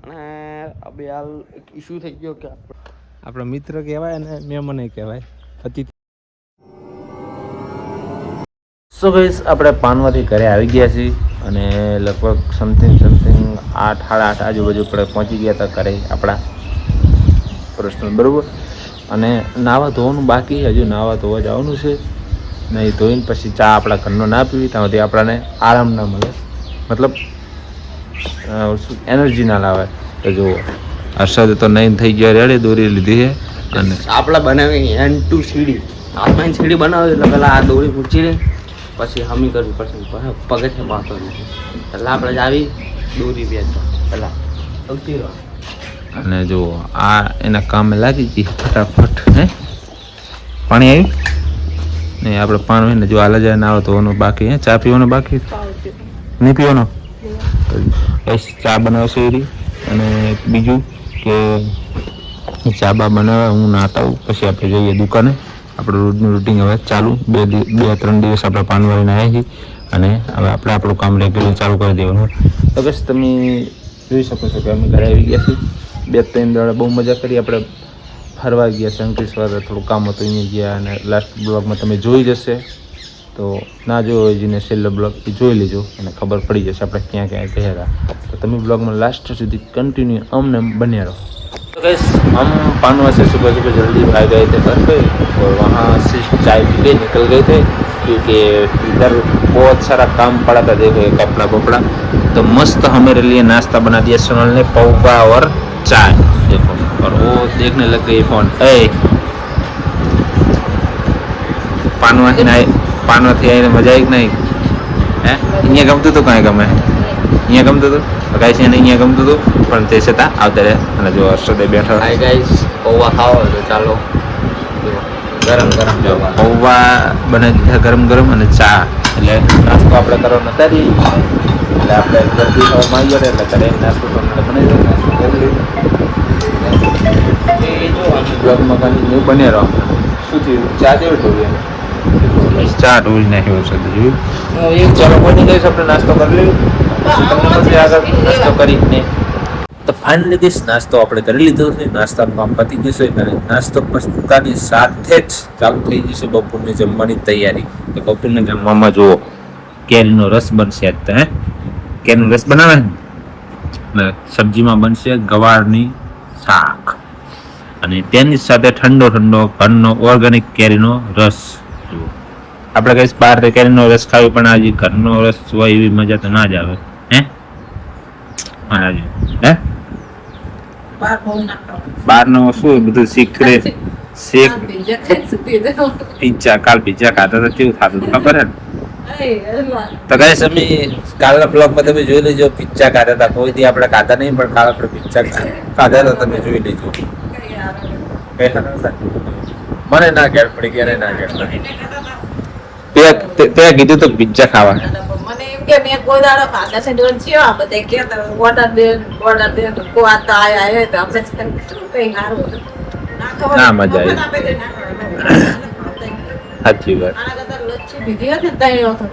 અને બે હાલ એક ઇસ્યુ થઈ ગયો કે આપણો મિત્ર કહેવાય અને મહેમાન કહેવાય અતિથિ. સો ગાઈસ આપણે પાનવાથી ઘરે આવી ગયા છીએ અને લગભગ સમથિંગ 8 સાડા 8 આજુબાજુ આપણે પહોંચી ગયા હતા ઘરે આપણા પર્સનલ બરાબર. અને નાવા ધોવાનું બાકી, હજુ નાવા ધોવા જવાનું છે. નહીં ધોઈને પછી ચા આપણા ઘરનો ના પીવી ત્યાં સુધી આપણને આરામ ના મળે, મતલબ એનર્જી ના લાવે. તો જુઓ હર્ષદ તો નહીં થઈ ગયા રેડી, દોરી લીધી છે અને આપણે બનાવી એન ટુ સીડી. આપણે સીડી બનાવી એટલે પેલા આ દોરી મૂકી દે, પછી હમી કરવી પડશે, પગથિયે બાંધો નહીં. એટલે આપણે જ આવી દોરી વેચવા પેલા સૌથી રહો. અને જુઓ આ એના કામે લાગી ગઈ ફટાફટ. હે પાણી આવ્યું નહીં? આપણે પાણી હોય ને જો હાલ જાય ના ધોવાનું બાકી, હે ચા પીવાનો બાકી, નહીં પીવાનો. બસ ચા બનાવશે એરી. અને બીજું કે ચા બા બનાવે, હું નાતા આવું પછી આપણે જઈએ દુકાને. આપણું રોજનું રૂટિન હવે ચાલુ. 2-3 દિવસ આપણે પાનવાળીને આવ્યા છીએ અને હવે આપણે આપણું કામ રેગ્યુલર ચાલુ કરી દેવાનું. તો બસ તમે જોઈ શકો છો કે અમે ઘરે આવી ગયા છીએ. 2-3 દાડા બહુ મજા કરી. આપણે ફરવા ગયા છે અંકલેશ્વર, થોડું કામ હતું અહીંયા ગયા. અને લાસ્ટ બ્લોગમાં તમે જોઈ જશે, તો ના જોયો હોય જેને છેલ્લો બ્લોગ એ જોઈ લેજો અને ખબર પડી જશે આપણે ક્યાં ક્યાં ગયા હતા. તો તમે બ્લોગમાં લાસ્ટ સુધી કન્ટિન્યू અમને બન્યા રહો. तो गैस हम पानवा से सुबह सुबह जल्दी आ गए थे घर पे और वहाँ से चाय पी के निकल गए थे क्योंकि इधर बहुत सारा काम पड़ा था. देखो ये कपड़ा वपड़ा. तो मस्त हमारे लिए नाश्ता बना दिया सोनल ने, पौवा और चाय. देखो और वो देखने लग गई फोन. पानवा થી આવીને મજા આવી કે નહીં? હે અહીંયા ગમતું હતું? કાંઈ ગમે અહીંયા ગમતું હતું? ગાઈસ એને અહીંયા ગમતું હતું પણ તે છતાં આવતા રહે. અને જો હર્ષદે બેઠો. હાય ગાઈસ, પૌવા ખાવો તો ચાલો. ગરમ ગરમ પૌવા બનાવી દીધા ગરમ ગરમ અને ચા. એટલે નાસ્તો આપણે કરવાનો નથી એટલે આપણે જલ્દી ખાવામાં આવી ગયો એટલે ઘરે નાસ્તો તો બનાવી દો. નાસ્તો કરી લીધો. બ્લોગમાં કન્ટિન્યુ બને રહો. શું થયું? ચા જેવું ઢોળ્યું? ચા ઢોળી નાખ્યો છે જોયું. ચાલો કોઈ નહીં, કહીશ આપણે નાસ્તો કરી લઈએ. તમને મળશે આગળ નાસ્તો કરીને. તો ફાઇનલી કહીશ નાસ્તો આપણે કરી લીધો છે. નાસ્તાનું કામ પતી ગયું છે અને નાસ્તો પતાની સાથે જ ચાલુ થઈ જશે બપોરને જમવાની તૈયારી. તો બપોરને જમવામાં જુઓ કેરીનો રસ બનશે. હે કેરીનો રસ બનાવે ને સબ્જીમાં બનશે ગવારની શાક અને તેની સાથે ઠંડો ઠંડો ઘરનો ઓર્ગેનિક કેરીનો રસ. જુઓ આપણે કહીશ બહાર કેરીનો રસ ખાવી પણ આજે ઘરનો રસ હોય એવી મજા તો ના જ આવે. હે હે બહારનો શું બધું સિક્રેટ શેક પિઝા. કાલ પિઝા ખાતા તો કેવું થતું ખબર હે? તો કહીશ અમે કાલના બ્લોગમાં તમે જોઈ લેજો પિઝા ખાતા હતા. કોઈ દી આપણે ખાતા નહીં પણ કાલ આપણે પિઝા ખાધા હતા, તમે જોઈ લેજો. મને ના ઘેર પડી ક્યારે ના ઘેર તે કીધું તો પિઝા ખાવા. મને એમ કે મેં કોઈ દાડો ખાધા છે ડોન છે આ બધે કે ઓર્ડર દે કો આતા આયા તો આપણે કઈ હારું ના ખબર ના મજા આવી. સાચી વાત. આના કરતા લચ્છી દીધી હતી તઈ હતો.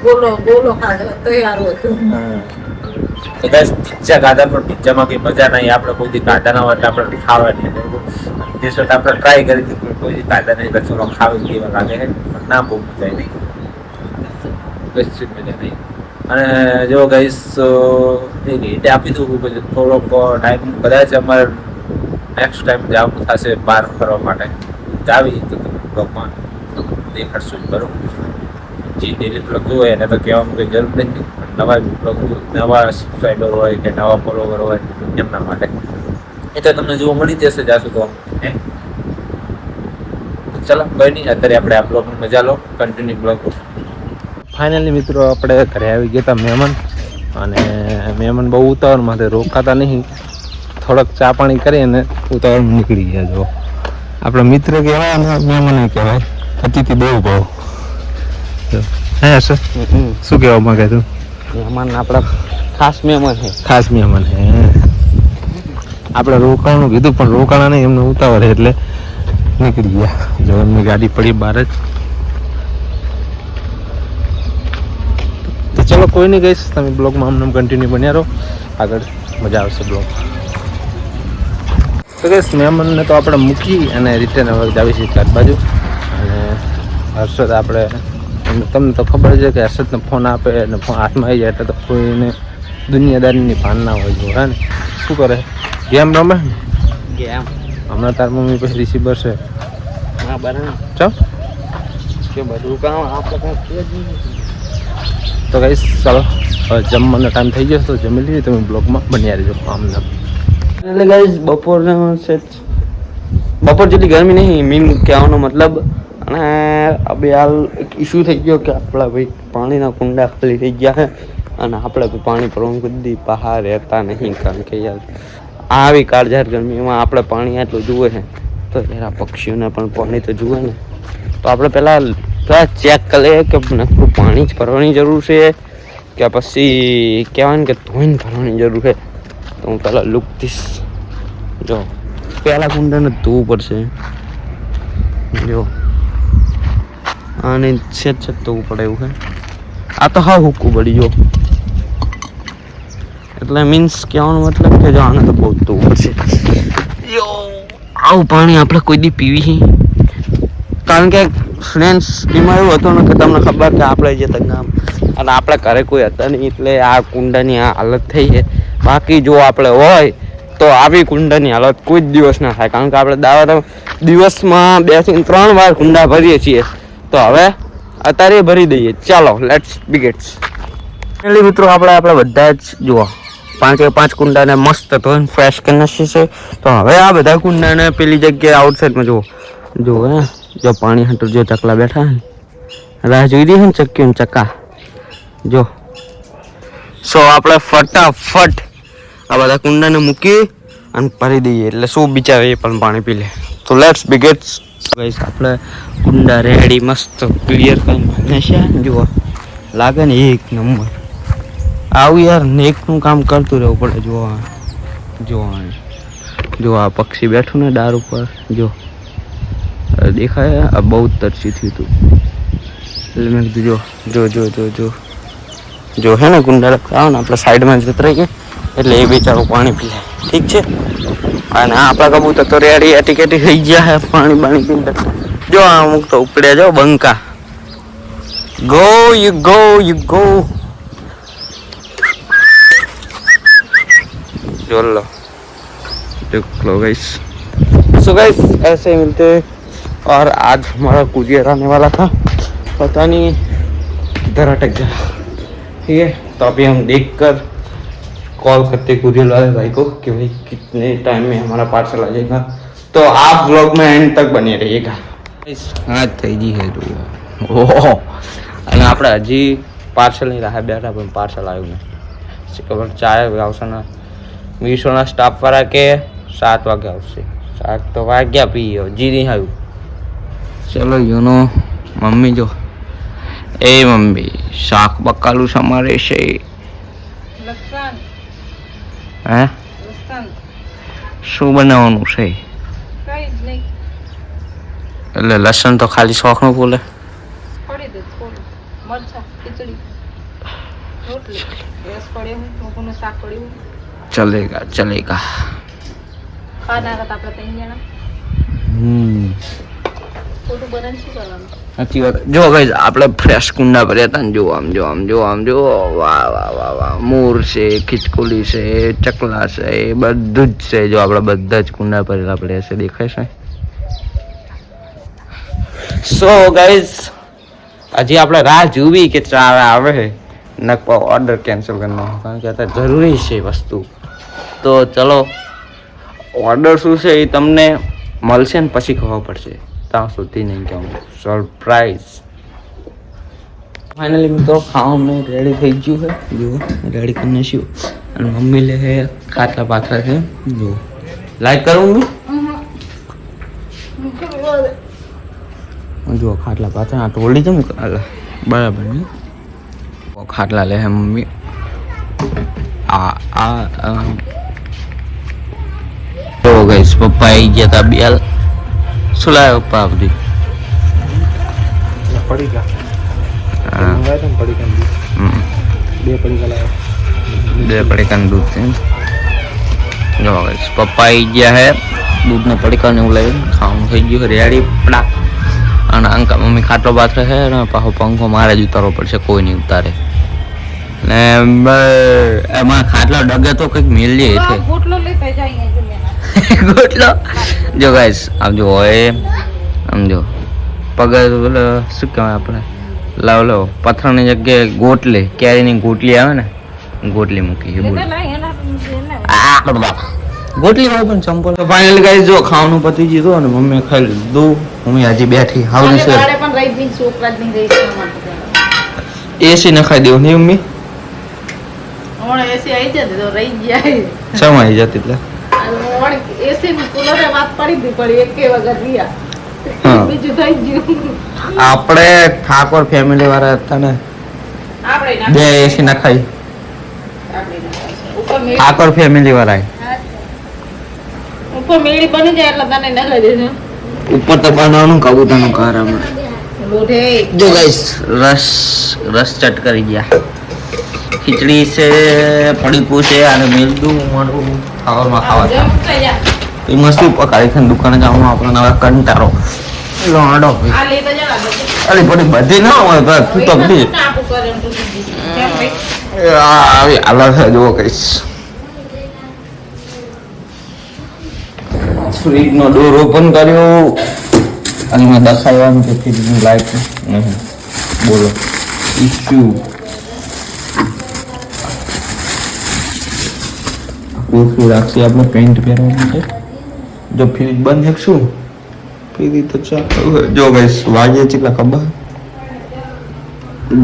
બોલો ખાધો તો હારું હતું. તો ગાઈસ પિઝા ખાધા પણ પિઝામાં કઈ મજા નહીં. આપણે કોઈ દી ખાધા ના હોય આપણે ખાવા નહીં. તે છતાં આપણે ટ્રાય કરી હતી કોઈ દી ખાધા નહીં તો ચલો ખાવી કેવા લાગે છે. ના બહુ મજા આવી નહીં. અને જો ગાઈસ રેટ આપી દઉં પછી થોડોક ટાઈમ કદાચ અમારે નેક્સ્ટ ટાઈમ જવું થશે બહાર ફરવા માટે. જાવી તો તમે બ્લોગમાં દેખાડશું બરોબર. જે ડેલી બ્લોગ જોવે એને તો કહેવાનું કંઈ જરૂર નથી. નવા બ્લોગ નવા સબસ્ક્રાઈબર હોય કે નવા ફોલોવર હોય એમના માટે એ તો તમને જોવા મળી જશે. જાશું તો ચલો કંઈ નહીં, અત્યારે આપણે આ બ્લોગની મજા લો. Continue blog. ફાઇનલી મિત્રો આપણે ઘરે આવી ગયા હતા મહેમાન. અને મહેમાન બહુ ઉતાવળમાં રોકાતા નહીં. થોડોક ચા પાણી કરી અને ઉતાવળ નીકળી ગયા. જો આપણો મિત્ર કહેવાય અને મહેમાન કહેવાય. અતિથિ દેવો ભાવ. હે સર શું કહેવા માંગે તું? મહેમાન આપણા ખાસ મહેમાન છે. ખાસ મહેમાન હે. આપણે રોકાવાનું કીધું પણ રોકાણા નહીં, એમને ઉતાવળ એટલે નીકળી ગયા. જો એમની ગાડી પડી બહાર જ. તો ચલો ચલો કોઈ નહીં ગઈશ, તમે બ્લોગમાં આમ કન્ટિન્યુ બન્યા રહો, આગળ મજા આવશે બ્લોગ. તો ગઈશ મહેમાનને તો આપણે મૂકી અને રિટર્ન હવે જાવી છીએ ચાર બાજુ. અને હર્ષદ આપણે તમને તો ખબર છે કે હર્ષદને ફોન આપે અને ફોન હાથમાં આવી જાય એટલે તો કોઈને દુનિયાદારીની ભાન ના હોય જો, હે ને? શું કરે? ગેમ રમે? ગેમ હમણાં તાર મમ્મી પછી રિસીવર છે. હા બરાબર ચાલ કે બધું કામ આપણે કાંઈ જ નહીં. તો ગઈશ ચાલો હવે જમવાનો ટાઈમ થઈ જશે તો જમી લઈએ. તમે બ્લોગમાં બન્યા રહેજો આમને. એટલે ગાઈઝ બપોર જેટલી ગરમી નહીં મીન કહેવાનો મતલબ. અને હવે હાલ એક ઇસ્યુ થઈ ગયો કે આપણા ભાઈ પાણીના કુંડા ખાલી થઈ ગયા છે અને આપણે ભાઈ પાણી ભરવાનું કદી બહાર રહેતા નહીં. કારણ કે યાર આવી કાળઝાળ ગરમીમાં આપણે પાણી આટલું જુએ છે તો યાર પક્ષીઓને પણ પાણી તો જુએ ને. તો આપણે પહેલાં ચેક કરી લઈએ કે નકરું પાણી જ ભરવાની જરૂર છે કે પછી કહેવાય ને કે ધોઈને ભરવાની જરૂર છે. તો હું પહેલાં લુક ધીસ જો પહેલાં કુંડાને ધોવું પડશે. જો આને છેદ ધોવું પડે એવું છે. આ તો હા હુકવું પડી જો. એટલે મીન્સ કહેવાનો મતલબ કે જો આને તો બહુ ધોવું પડશે. યો આવું પાણી આપણે કોઈ દી પીવી. કારણ કે ફ્રેન્ડ્સ એમાં એવું હતું ને કે તમને ખબર કે આપણે જે ગામ અને આપણે ઘરે કોઈ હતા નહીં એટલે આ કુંડાની આ હાલત થઈ છે. બાકી જો આપણે હોય તો આવી કુંડાની હાલત કોઈ જ દિવસ ના થાય. કારણ કે આપણે દાવા દિવસમાં 2 થી 3 વાર કુંડા ભરીએ છીએ. તો હવે અત્યારે ભરી દઈએ. ચાલો લેટ્સ બિગેટ્સ. એટલે મિત્રો આપણે બધા જ જુઓ 5 કુંડાને મસ્ત ધોઈને ફ્રેશ કરી નાખીએ છે. તો હવે આ બધા કુંડાને પેલી જગ્યાએ આઉટસાઇડમાં જુઓ હે જો પાણી હાટું જો ચકલા બેઠા ને રાહ જોઈ દે છે ને ચક્યું ચક્કા જો. સો આપણે ફટાફટ આ બધા કુંડાને મૂકી અને ભરી દઈએ એટલે શું બિચારે એ પણ પાણી પી લે. તો લેટ્સ બિગેટ્સ ગાઈસ. આપણે કુંડા રેડી મસ્ત ક્લિયર કરીને છે જુઓ લાગે ને એક નંબર. આવું યાર નેકનું કામ કરતું રહેવું પડે. જો આ પક્ષી બેઠું ને ડાર ઉપર જો દેખાય. આ બહુ તરસી થયું હતું એટલે મેં કીધું જો હે ને કુંડા આવો ને આપણે સાઈડમાં જત રહીએ એટલે એ બેચારું પાણી પી લે. ઠીક છે. અને આપણા કબૂતર તો રેડી એટીકેટી થઈ ગયા હે પાણી બાણી પીને. જો આ અમુક તો ઉપડ્યા જો બંકા. યુ ગો जो लो देख लो गाइस. सो गाइस ऐसे ही मिलते और आज हमारा कुरियर आने वाला था पता नहीं किधर अटक गया. ठीक है तो अभी हम देख कर कॉल करते कुरियर वाले भाई को कि भाई कितने टाइम में हमारा पार्सल आ जाएगा. तो आप व्लॉग में एंड तक बने रहिएगा. हाँ થઈ ગઈ હે ઓહો. અને આપણે હજી પાર્સલની રાહ બેઠા પણ પાર્સલ આવ્યું નહીં. ખબર ચાય આવશે ને મીશોના સ્ટાફવાળા કે 7 વાગે આવશે. 7 તો વાગ્યા પી હજી નહીં આવ્યું. ચલો યુનો મમ્મી જો એ મમ્મી શાક બકાલું સમારે છે. હે શું બનાવવાનું છે? એટલે લસણ તો ખાલી શોખનું બોલે. चलेगा સાચી વાત. જો ગાઈસ આપણે ફ્રેશ કુંડા ભર્યા હતા ને જો આમ જો વાહ મોર છે, ખિચકોલી છે, ચકલા છે, બધું જ છે. જો આપણે બધા જ કુંડા ભરેલા પડ્યા છે દેખાય છે. સો ગાઈસ હજી આપણે રાહ જોવી કે ચાર આવે નકવા ઓર્ડર કેન્સલ કરવાનો કારણ કે અત્યારે જરૂરી છે વસ્તુ. તો ચલો ઓર્ડર શું છે એ તમને મળશે ને પછી ખબર પડશે. ત્યાં સુધી નહીં કહું સરપ્રાઈઝ. ફાઇનલી મિત્રો ખાવા મેં રેડી થઈ ગયું છે. જુઓ રેડી કરી નાખ્યું અને મમ્મી લે છે ખાટલા પાથરા છે. જુઓ લાઈક કરું હું જુઓ ખાટલા પાથરા ટોળી જમ બરાબર ને ખાટલા લે હે મમ્મી. તો ગઈસ પપ્પા આવી ગયા હતા બેલ. શું લાવ્યો પપ્પા બધી 2 પડીકા લાવ્યા. 2 પડીકાનું દૂધ છે જો guys, પપ્પા આવી ગયા હે દૂધના પડીકાને એવું લઈને ખાવાનું થઈ ગયું રેડી પડા. અને અંકા મમ્મી ખાટલો બાથરે છે ને પાછો પંખો મારે જ ઉતારવો પડશે, કોઈ નહીં ઉતારે. ને એમાં ખાટલો ડગે તો કંઈક મેલી છે ગોટલો લેતા જાય અહીંયા ગોટલો. જો ગાઈસ આમ જો હોય આમ જો પગ પેલો શું કહેવાય આપણે લાવ પથ્થરની જગ્યાએ ગોટલી કેરીની ગોટલી આવે ને ગોટલી મૂકી છે બોલ. ગોટલી હોય પણ ચંપલ. ફાઇનલ ગાઈસ જો ખાવાનું પતી ગયું અને મમ્મી ખાઈ લીધું. મમ્મી હજી બેઠી હાવની છે પણ રહી ગઈ છોકરા જ નહીં રહી એસી નખાઈ દેવું નહીં મમ્મી હમણાં એસી આવી જાય તો રહી જાય સમાઈ જતી એટલે એસી કુલરે વાત પડી હતી પણ એક વગર રહ્યા હા. બીજું થઈ ગયું આપણે ઠાકોર ફેમિલી વાળા હતા ને આપણે 2 એસી નખાઈ ઉપર મેળી ઠાકોર ફેમિલી વાળા ઉપર મેળી બની જાય એટલે તને નખાઈ દેજો ઉપર તો બનાવવાનું કબૂતરનું કારામાં. લોઢે જો ગાઈસ રસ ચટ કરી ગયા. ખીચડી છે પડીકું છે અને મેલદું મારું ખાવામાં ખાવા જમ થઈ જા એમાં શું પકાડી છે દુકાને જવાનું આપણને હવે કંટાળો લાડો આ લેતા જા અરે પડી બધી ના હોય ભાઈ તું તો બધી કાપુ કરે એમ તો કેમ ભાઈ આવી હાલત છે જુઓ કઈશ. ફ્રીજનો ડોર ઓપન કર્યો અને મેં દર્શાવવાનું કે ફ્રીજની લાઈટ નહીં બોલો ઇશ્યુ કોફી રાખશે આપણે પેન્ટ પહેરવાનું છે. જો ફ્રીજ બંધ શકશું ફ્રીજ તો ચાલો. જો ગાઈસ વાગે કેટલા ખબર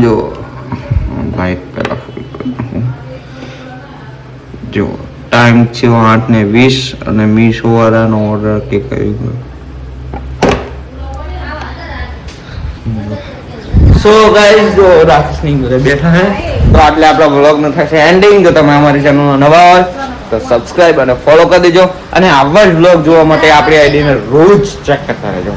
જો લાઈટ પહેલા ફૂલ કરી જો ટાઈમ છે 8:20 અને મીશો વાળાનો ઓર્ડર કે કર્યું. સો ગાઈસ જો રાક્ષસની ઘરે બેઠા હે તો આટલે આપણા વ્લોગનો થશે એન્ડિંગ. જો તમે અમારી ચેનલમાં નવા હોય તો સબસ્ક્રાઇબ અને ફોલો કરી દેજો અને આવા જ વ્લોગ જોવા માટે આપણી આઈડીને રોજ ચેક કરતા રહેજો.